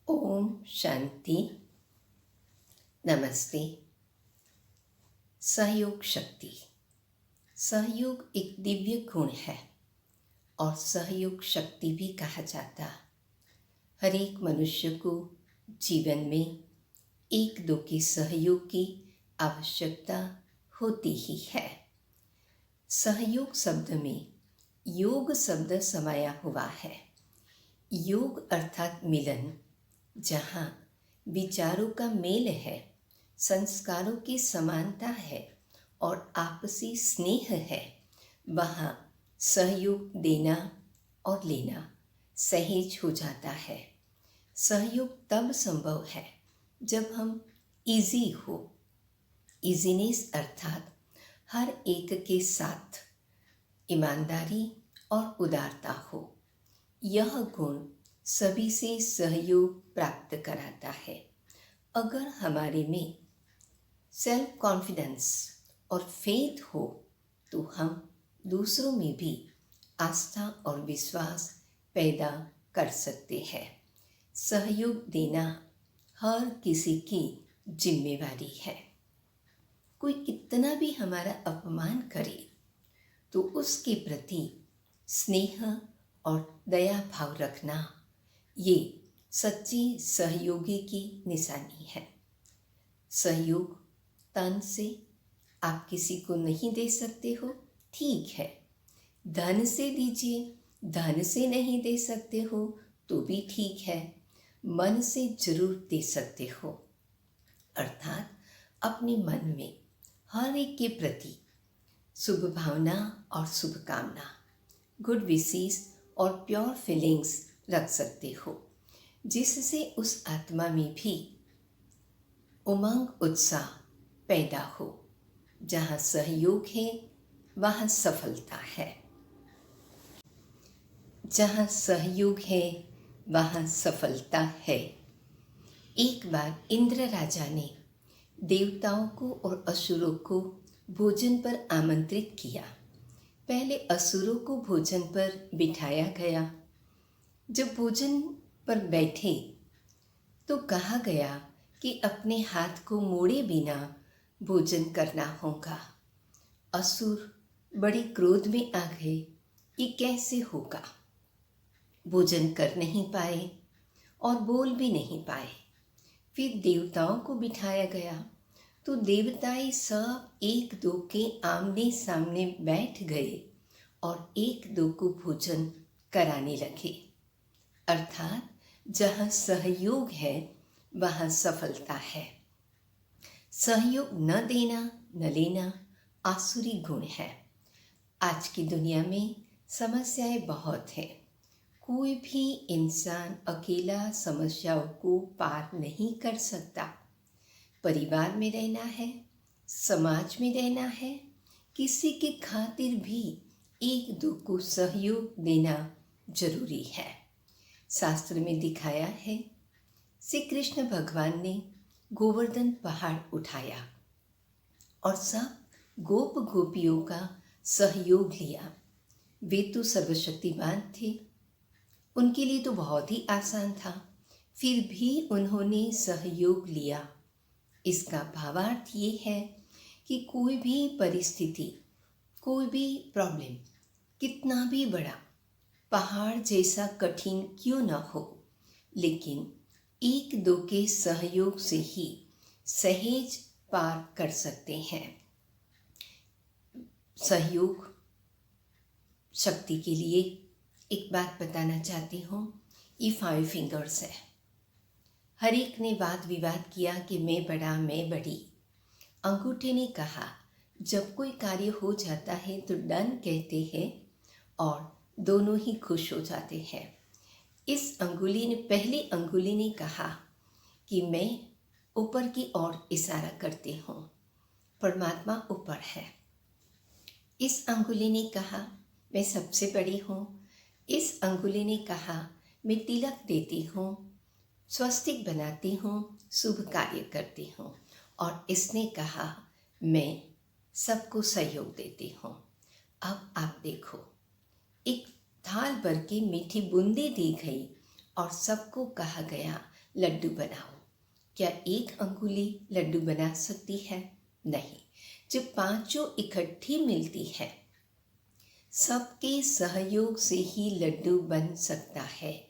ओम शांति। नमस्ते। सहयोग शक्ति। सहयोग एक दिव्य गुण है और सहयोग शक्ति भी कहा जाता। हर एक मनुष्य को जीवन में एक दो के सहयोग की आवश्यकता होती ही है। सहयोग शब्द में योग शब्द समाया हुआ है। योग अर्थात मिलन, जहाँ विचारों का मेल है, संस्कारों की समानता है और आपसी स्नेह है, वहाँ सहयोग देना और लेना सहज हो जाता है। सहयोग तब संभव है जब हम इजी हो। इजीनेस अर्थात हर एक के साथ ईमानदारी और उदारता हो। यह गुण सभी से सहयोग प्राप्त कराता है। अगर हमारे में सेल्फ कॉन्फिडेंस और फेथ हो तो हम दूसरों में भी आस्था और विश्वास पैदा कर सकते हैं। सहयोग देना हर किसी की जिम्मेवारी है। कोई कितना भी हमारा अपमान करे तो उसके प्रति स्नेह और दया भाव रखना, ये सच्ची सहयोगी की निशानी है। सहयोग तन से आप किसी को नहीं दे सकते हो, ठीक है। धन से दीजिए, धन से नहीं दे सकते हो तो भी ठीक है। मन से जरूर दे सकते हो, अर्थात अपने मन में हर एक के प्रति शुभ भावना और शुभकामना, गुड विशेस और प्योर फीलिंग्स रख सकते हो, जिससे उस आत्मा में भी उमंग उत्साह पैदा हो। जहाँ सहयोग है वहाँ सफलता है। जहाँ सहयोग है वहाँ सफलता है। एक बार इंद्र राजा ने देवताओं को और असुरों को भोजन पर आमंत्रित किया। पहले असुरों को भोजन पर बिठाया गया। जब भोजन पर बैठे तो कहा गया कि अपने हाथ को मोड़े बिना भोजन करना होगा। असुर बड़े क्रोध में आ गए कि कैसे होगा। भोजन कर नहीं पाए और बोल भी नहीं पाए। फिर देवताओं को बिठाया गया तो देवताएं सब एक दो के आमने सामने बैठ गए और एक दो को भोजन कराने लगे। अर्थात जहाँ सहयोग है वहाँ सफलता है। सहयोग न देना न लेना आसुरी गुण है। आज की दुनिया में समस्याएं बहुत हैं। कोई भी इंसान अकेला समस्याओं को पार नहीं कर सकता। परिवार में रहना है, समाज में रहना है, किसी की खातिर भी एक दो को सहयोग देना जरूरी है। शास्त्र में दिखाया है, श्री कृष्ण भगवान ने गोवर्धन पहाड़ उठाया और सब गोप गोपियों का सहयोग लिया। वे तो सर्वशक्तिमान थे, उनके लिए तो बहुत ही आसान था, फिर भी उन्होंने सहयोग लिया। इसका भावार्थ ये है कि कोई भी परिस्थिति, कोई भी प्रॉब्लम कितना भी बड़ा पहाड़ जैसा कठिन क्यों न हो, लेकिन एक दो के सहयोग से ही सहज पार कर सकते हैं। सहयोग शक्ति के लिए एक बात बताना चाहती हूँ। ये 5 फिंगर्स है। हर एक ने वाद विवाद किया कि मैं बड़ा, मैं बड़ी। अंगूठे ने कहा जब कोई कार्य हो जाता है तो डन कहते हैं और दोनों ही खुश हो जाते हैं। इस पहली अंगुली ने कहा कि मैं ऊपर की ओर इशारा करती हूँ, परमात्मा ऊपर है। इस अंगुली ने कहा मैं सबसे बड़ी हूँ। इस अंगुली ने कहा मैं तिलक देती हूँ, स्वस्तिक बनाती हूँ, शुभ कार्य करती हूँ। और इसने कहा मैं सबको सहयोग देती हूँ। अब आप देखो, एक थाल भर के मीठी बूंदी दी गई और सबको कहा गया लड्डू बनाओ। क्या एक अंगुली लड्डू बना सकती है? नहीं। जब पांचों इकट्ठी मिलती है, सबके सहयोग से ही लड्डू बन सकता है।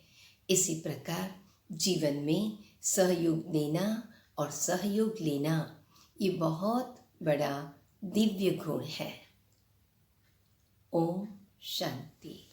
इसी प्रकार जीवन में सहयोग देना और सहयोग लेना ये बहुत बड़ा दिव्य गुण है। ओम शांति।